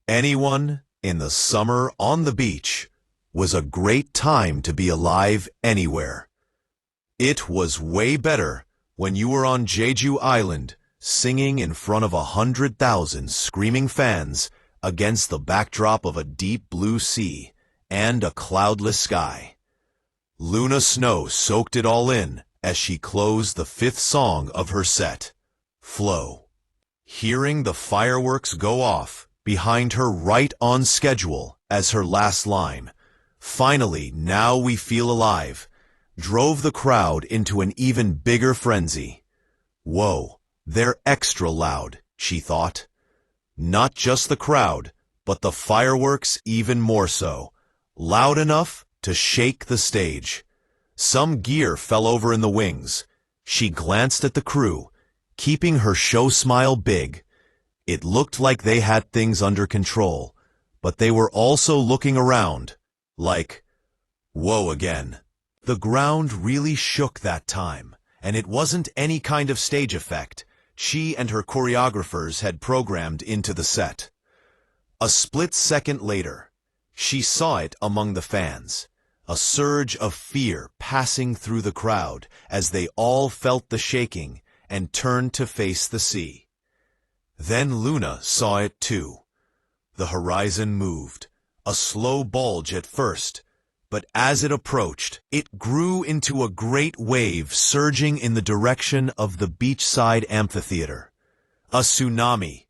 Anyone in the summer on the beach was a great time to be alive anywhere. It was way better when you were on Jeju Island singing in front of 100,000 screaming fans against the backdrop of a deep blue sea and a cloudless sky. Luna Snow soaked it all in as she closed the fifth song of her set, Flow. Hearing the fireworks go off behind her right on schedule as her last line, "Finally, now we feel alive," drove the crowd into an even bigger frenzy. Whoa, they're extra loud, she thought. Not just the crowd, but the fireworks even more so, loud enough to shake the stage. Some gear fell over in the wings. She glanced at the crew, keeping her show smile big. It looked like they had things under control, but they were also looking around, like, whoa again. The ground really shook that time, and it wasn't any kind of stage effect she and her choreographers had programmed into the set. A split second later, she saw it among the fans, a surge of fear passing through the crowd as they all felt the shaking and turned to face the sea. Then Luna saw it too. The horizon moved, a slow bulge at first, but as it approached, it grew into a great wave surging in the direction of the beachside amphitheater. A tsunami.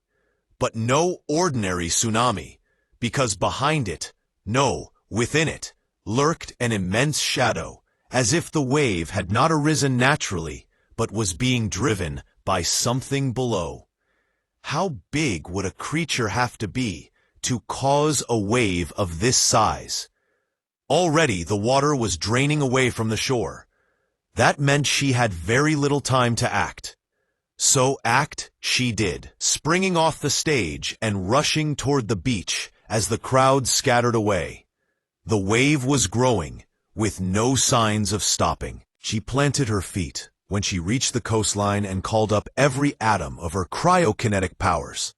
But no ordinary tsunami, because behind it, no, within it, lurked an immense shadow, as if the wave had not arisen naturally, but was being driven by something below. How big would a creature have to be to cause a wave of this size? Already the water was draining away from the shore. That meant she had very little time to act. So act she did, springing off the stage and rushing toward the beach as the crowd scattered away. The wave was growing, with no signs of stopping. She planted her feet when she reached the coastline and called up every atom of her cryokinetic powers.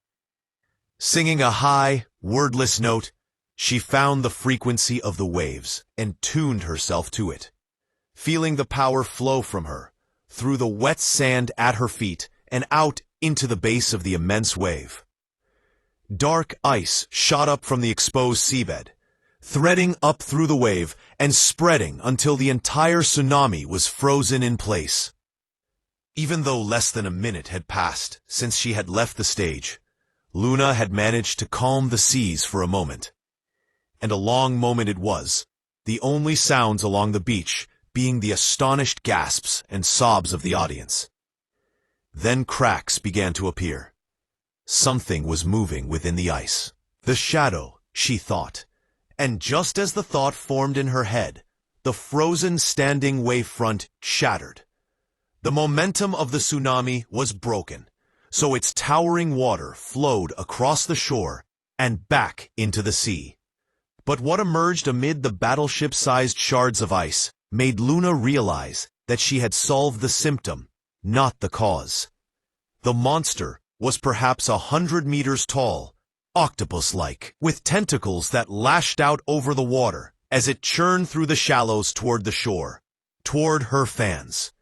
Singing a high, wordless note, she found the frequency of the waves and tuned herself to it. Feeling the power flow from her, through the wet sand at her feet and out into the base of the immense wave. Dark ice shot up from the exposed seabed, threading up through the wave and spreading until the entire tsunami was frozen in place. Even though less than a minute had passed since she had left the stage, Luna had managed to calm the seas for a moment. And a long moment it was, the only sounds along the beach being the astonished gasps and sobs of the audience. Then cracks began to appear. Something was moving within the ice. The shadow, she thought. And just as the thought formed in her head, the frozen standing wavefront shattered. The momentum of the tsunami was broken, so its towering water flowed across the shore and back into the sea. But what emerged amid the battleship-sized shards of ice made Luna realize that she had solved the symptom, not the cause. The monster was perhaps 100 meters tall, octopus-like, with tentacles that lashed out over the water as it churned through the shallows toward the shore, toward her fans.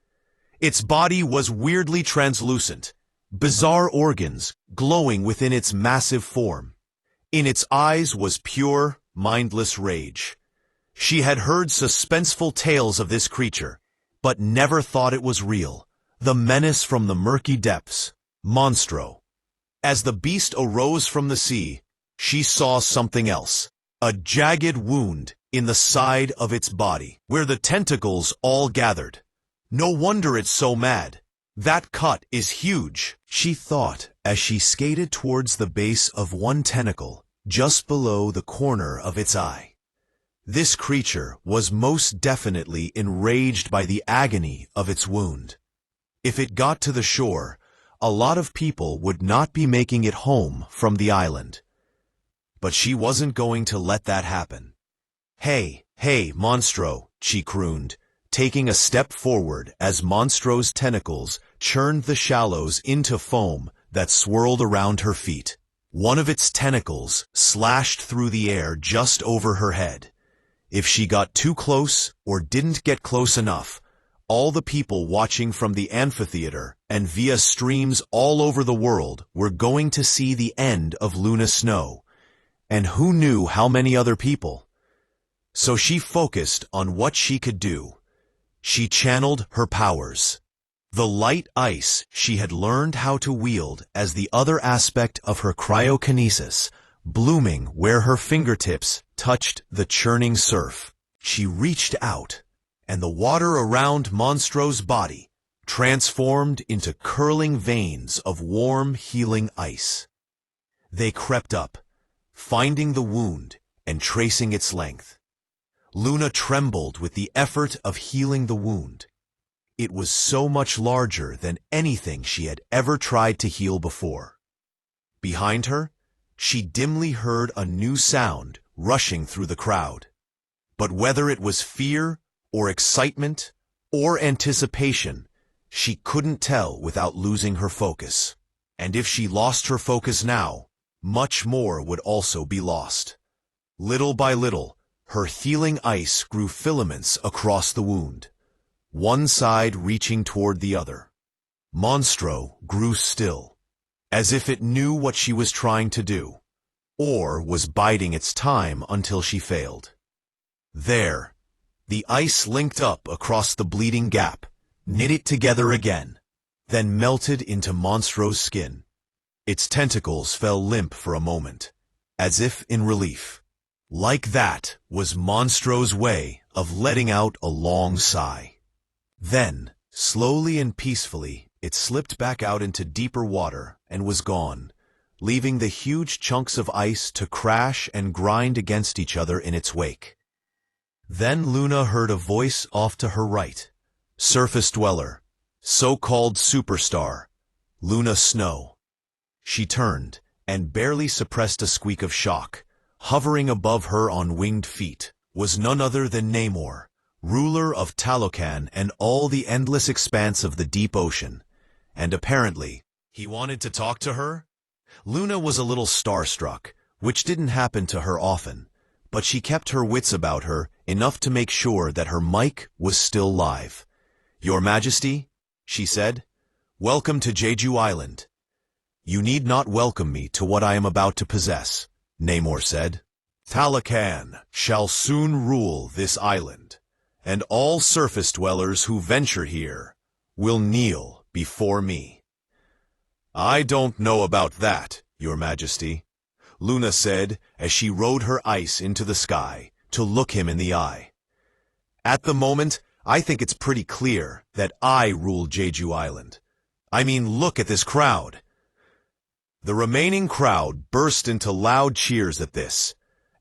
Its body was weirdly translucent, bizarre organs glowing within its massive form. In its eyes was pure, mindless rage. She had heard suspenseful tales of this creature, but never thought it was real. The menace from the murky depths, Monstro. As the beast arose from the sea, she saw something else. A jagged wound in the side of its body, where the tentacles all gathered. No wonder it's so mad. That cut is huge, she thought as she skated towards the base of one tentacle, just below the corner of its eye. This creature was most definitely enraged by the agony of its wound. If it got to the shore, a lot of people would not be making it home from the island. But she wasn't going to let that happen. "Hey, hey, Monstro," she crooned, taking a step forward as Monstro's tentacles churned the shallows into foam that swirled around her feet. One of its tentacles slashed through the air just over her head. If she got too close or didn't get close enough, all the people watching from the amphitheater and via streams all over the world were going to see the end of Luna Snow. And who knew how many other people? So she focused on what she could do. She channeled her powers. The light ice she had learned how to wield as the other aspect of her cryokinesis, blooming where her fingertips touched the churning surf. She reached out, and the water around Monstro's body transformed into curling veins of warm, healing ice. They crept up, finding the wound and tracing its length. Luna trembled with the effort of healing the wound. It was so much larger than anything she had ever tried to heal before. Behind her, she dimly heard a new sound rushing through the crowd. But whether it was fear or excitement or anticipation, she couldn't tell without losing her focus. And if she lost her focus now, much more would also be lost. Little by little, her healing ice grew filaments across the wound, one side reaching toward the other. Monstro grew still, as if it knew what she was trying to do, or was biding its time until she failed. There, the ice linked up across the bleeding gap, knit it together again, then melted into Monstro's skin. Its tentacles fell limp for a moment, as if in relief. Like that was Monstro's way of letting out a long sigh. Then, slowly and peacefully, it slipped back out into deeper water and was gone, leaving the huge chunks of ice to crash and grind against each other in its wake. Then Luna heard a voice off to her right. Surface Dweller, so-called superstar, Luna Snow. She turned and barely suppressed a squeak of shock. Hovering above her on winged feet was none other than Namor, ruler of Talokan and all the endless expanse of the deep ocean. And apparently, he wanted to talk to her? Luna was a little starstruck, which didn't happen to her often, but she kept her wits about her enough to make sure that her mic was still live. "Your Majesty," she said, "welcome to Jeju Island." "You need not welcome me to what I am about to possess," Namor said. "Talokan shall soon rule this island, and all surface dwellers who venture here will kneel before me." "I don't know about that, Your Majesty," Luna said as she rode her ice into the sky to look him in the eye. "At the moment, I think it's pretty clear that I rule Jeju Island. I mean, look at this crowd." The remaining crowd burst into loud cheers at this,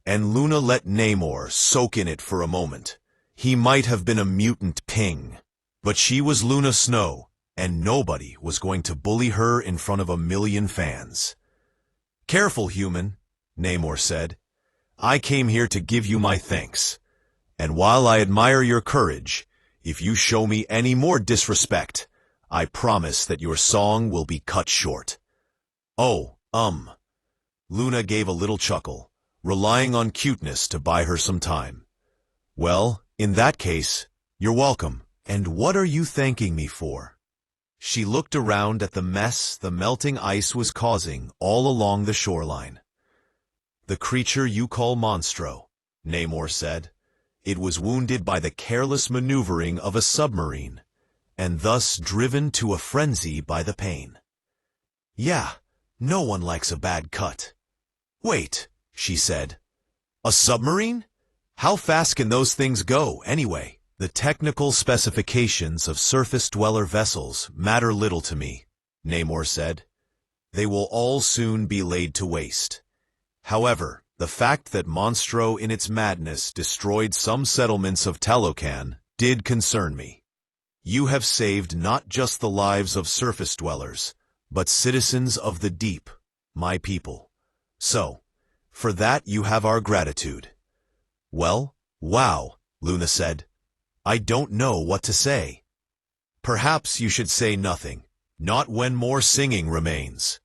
and Luna let Namor soak in it for a moment. He might have been a mutant ping, but she was Luna Snow, and nobody was going to bully her in front of 1,000,000 fans. "Careful, human," Namor said. "I came here to give you my thanks, and while I admire your courage, if you show me any more disrespect, I promise that your song will be cut short." "Oh, Luna gave a little chuckle, relying on cuteness to buy her some time. "Well, in that case, you're welcome. And what are you thanking me for?" She looked around at the mess the melting ice was causing all along the shoreline. "The creature you call Monstro," Namor said. "It was wounded by the careless maneuvering of a submarine, and thus driven to a frenzy by the pain." "Yeah. No one likes a bad cut." "Wait," she said. "A submarine? How fast can those things go, anyway?" "The technical specifications of surface-dweller vessels matter little to me," Namor said. "They will all soon be laid to waste. However, the fact that Monstro in its madness destroyed some settlements of Talokan did concern me. You have saved not just the lives of surface-dwellers, but citizens of the deep, my people. So, for that you have our gratitude." "Well, wow," Luna said. "I don't know what to say." "Perhaps you should say nothing, not when more singing remains."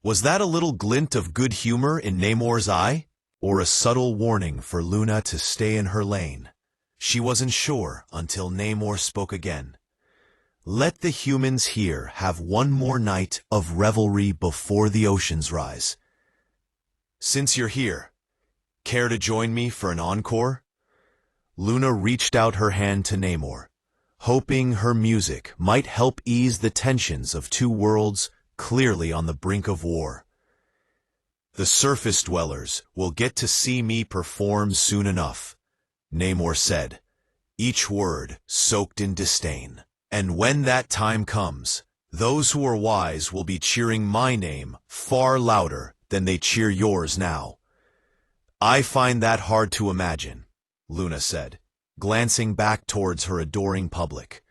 Was that a little glint of good humor in Namor's eye, or a subtle warning for Luna to stay in her lane? She wasn't sure until Namor spoke again. Let the humans here have one more night of revelry before the oceans rise. Since you're here, care to join me for an encore? Luna reached out her hand to Namor, hoping her music might help ease the tensions of two worlds clearly on the brink of war. The surface dwellers will get to see me perform soon enough, Namor said, each word soaked in disdain. And when that time comes, those who are wise will be cheering my name far louder than they cheer yours now. I find that hard to imagine, Luna said, glancing back towards her adoring public.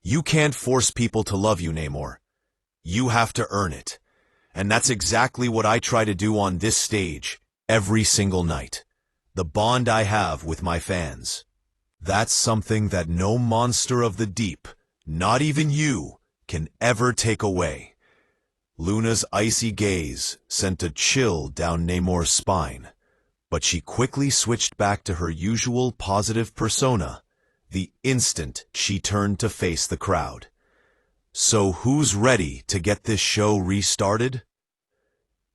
You can't force people to love you, Namor. You have to earn it. And that's exactly what I try to do on this stage every single night. The bond I have with my fans. That's something that no monster of the deep, not even you, can ever take away. Luna's icy gaze sent a chill down Namor's spine, but she quickly switched back to her usual positive persona the instant she turned to face the crowd. So who's ready to get this show restarted?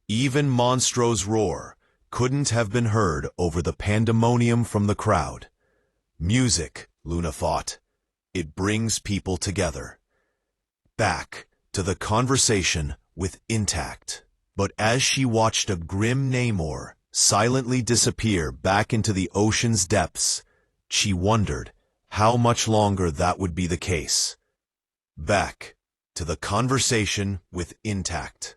Even Monstro's roar couldn't have been heard over the pandemonium from the crowd. Music, Luna thought. It brings people together. Back to the conversation with Intact. But as she watched a grim Namor silently disappear back into the ocean's depths, she wondered how much longer that would be the case. Back to the conversation with Intact.